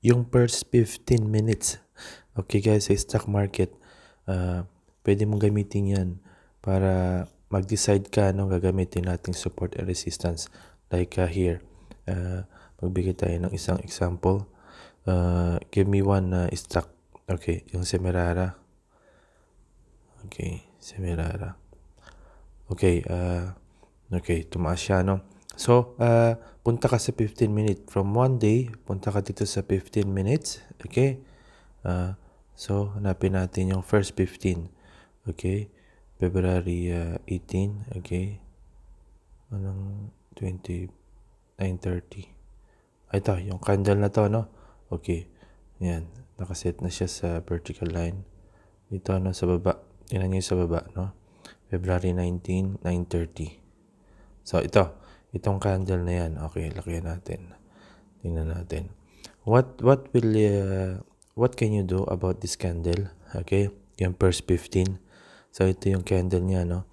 yung first 15 minutes. Okay guys, sa stock market, pwede mong gamitin yan para mag-decide ka anong gagamitin nating support and resistance. Like here, magbigay tayo ng isang example. Give me one stock. Okay, yung Semirara. Okay, Semirara. Okay, okay, tumaas siya, no? So, punta ka sa 15 minutes. From one day, punta ka dito sa 15 minutes. Okay? So, hanapin natin yung first 15. Okay? February 18. Okay? Anong 9:30. Ito, yung candle na to, no? Okay. Yan. Nakaset na siya sa vertical line. Ito, no, sa baba. Tingnan nyo sa baba, no? February 19, 9:30. So, itong candle na yan. Okay, lakihan natin. Tingnan natin. What can you do about this candle? Okay, yung first 15. So, ito yung candle niya, no?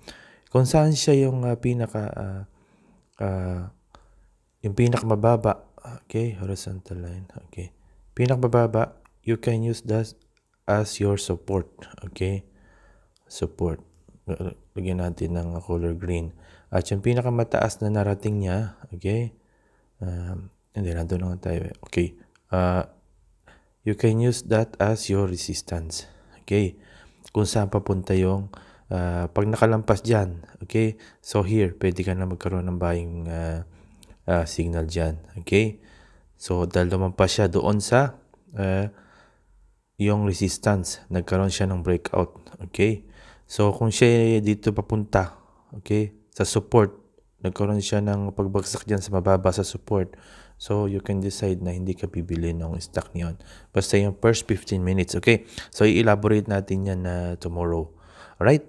Kung saan siya yung pinakamababa. Okay, horizontal line. Okay. Pinakamababa, you can use that as your support. Okay, support. Lagyan natin ng color green. At yung pinakamataas na narating niya, okay, hindi, nandun na tayo. Okay, you can use that as your resistance. Okay, kung saan papunta yung, pag nakalampas dyan, okay, so here, pwede ka na magkaroon ng buying signal dyan. Okay, so dahil lumampas siya doon sa yung resistance, nagkaroon siya ng breakout. Okay, so kung siya dito papunta, okay, sa support, nagkaroon siya ng pagbagsak dyan sa mababa sa support. So you can decide na hindi ka bibili ng stock niyon. Basta yung first 15 minutes. Okay, so i-elaborate natin yan tomorrow. Alright,